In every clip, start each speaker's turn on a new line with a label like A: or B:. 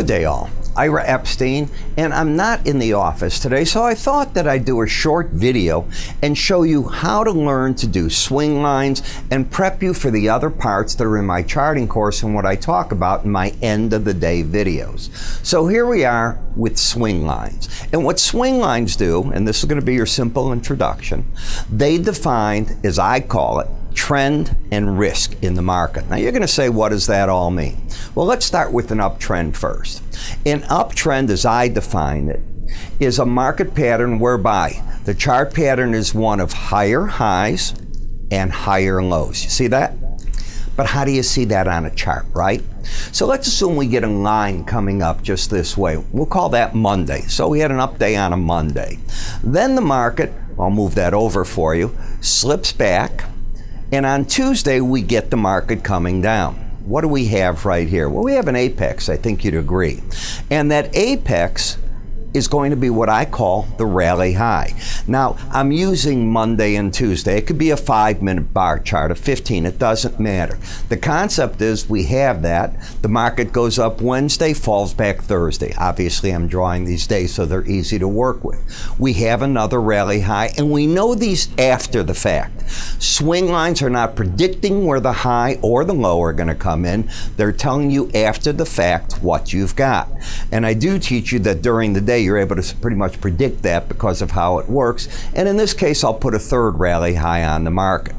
A: Good day all. Ira Epstein, and I'm not in the office today, so I thought that I'd do a short video and show you how to learn to do swing lines and prep you for the other parts that are in my charting course and what I talk about in my end of the day videos. So here we are with swing lines. And what swing lines do, and this is going to be your simple introduction, they define, as I call it, trend and risk in the market. Now you're going to say, what does that all mean? Well, let's start with an uptrend first. An uptrend, as I define it, is a market pattern whereby the chart pattern is one of higher highs and higher lows. You see that? But how do you see that on a chart, right? So let's assume we get a line coming up just this way. We'll call that Monday. So we had an up day on a Monday. Then the market, I'll move that over for you, slips back. And on Tuesday, we get the market coming down. What do we have right here? Well, we have an apex, I think you'd agree. And that apex is going to be what I call the rally high. Now, I'm using Monday and Tuesday. It could be a 5-minute bar chart, a 15, it doesn't matter. The concept is we have that. The market goes up Wednesday, falls back Thursday. Obviously, I'm drawing these days so they're easy to work with. We have another rally high, and we know these after the fact. Swing lines are not predicting where the high or the low are going to come in. They're telling you after the fact what you've got. And I do teach you that during the day, you're able to pretty much predict that because of how it works. And in this case, I'll put a third rally high on the market.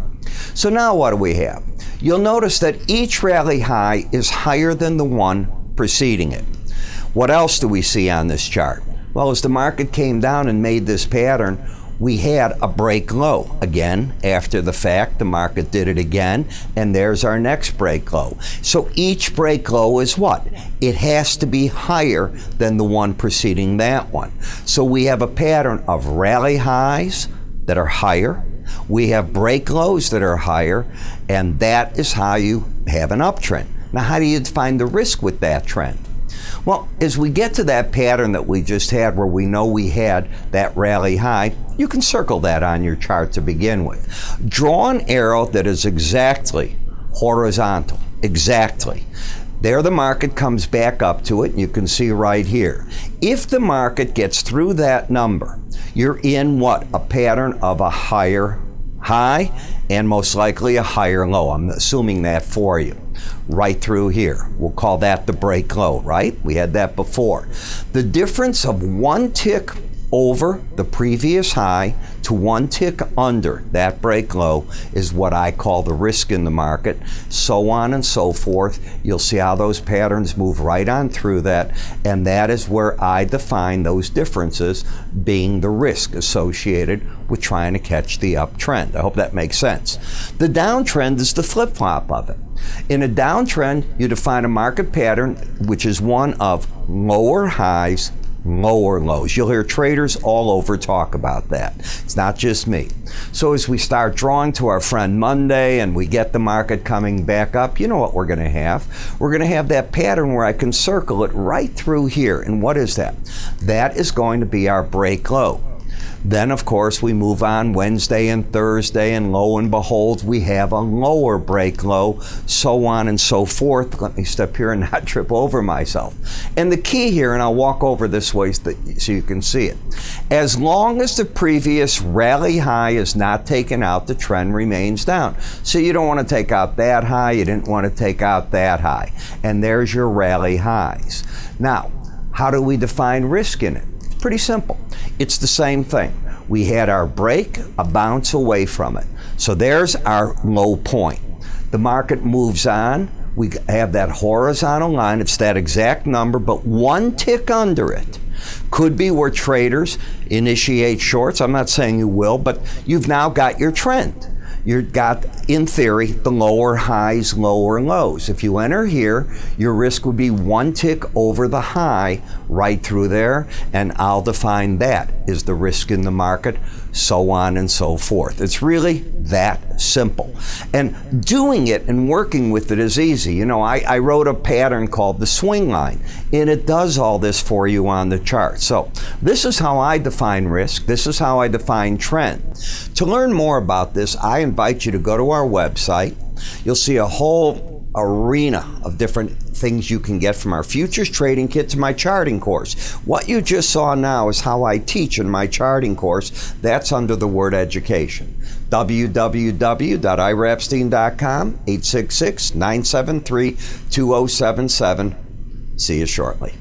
A: So now what do we have? You'll notice that each rally high is higher than the one preceding it. What else do we see on this chart? Well, as the market came down and made this pattern, we had a break low. Again, after the fact, the market did it again, and there's our next break low. So each break low is what? It has to be higher than the one preceding that one. So we have a pattern of rally highs that are higher. We have break lows that are higher, and that is how you have an uptrend. Now, how do you define the risk with that trend? Well, as we get to that pattern that we just had where we know we had that rally high, you can circle that on your chart to begin with. Draw an arrow that is exactly horizontal, exactly. There the market comes back up to it, and you can see right here. If the market gets through that number, you're in what? A pattern of a higher high and most likely a higher low. I'm assuming that for you. Right through here. We'll call that the break low, right? We had that before. The difference of one tick over the previous high to one tick under that break low is what I call the risk in the market, so on and so forth. You'll see how those patterns move right on through that, and that is where I define those differences being the risk associated with trying to catch the uptrend. I hope that makes sense. The downtrend is the flip-flop of it. In a downtrend, you define a market pattern which is one of lower highs, lower lows. You'll hear traders all over talk about that. It's not just me. So as we start drawing to our friend Monday and we get the market coming back up, you know what we're going to have? We're going to have that pattern where I can circle it right through here. And what is that? That is going to be our break low. Then, of course, we move on Wednesday and Thursday, and lo and behold, we have a lower break low, so on and so forth. Let me step here and not trip over myself. And the key here, and I'll walk over this way so you can see it. As long as the previous rally high is not taken out, the trend remains down. So you don't want to take out that high, you didn't want to take out that high. And there's your rally highs. Now, how do we define risk in it? Pretty simple. It's the same thing. We had our break, a bounce away from it. So there's our low point. The market moves on. We have that horizontal line. It's that exact number, but one tick under it. Could be where traders initiate shorts. I'm not saying you will, but you've now got your trend. You've got, in theory, the lower highs, lower lows. If you enter here, your risk would be one tick over the high right through there, and I'll define that as the risk in the market, so on and so forth. It's really that simple. And doing it and working with it is easy. You know, I wrote a pattern called the swing line, and it does all this for you on the chart. So this is how I define risk. This is how I define trend. To learn more about this, I invite you to go to our website. You'll see a whole arena of different things you can get from our futures trading kit to my charting course. What you just saw now is how I teach in my charting course. That's under the word education. www.iraepstein.com, 866-973-2077. See you shortly.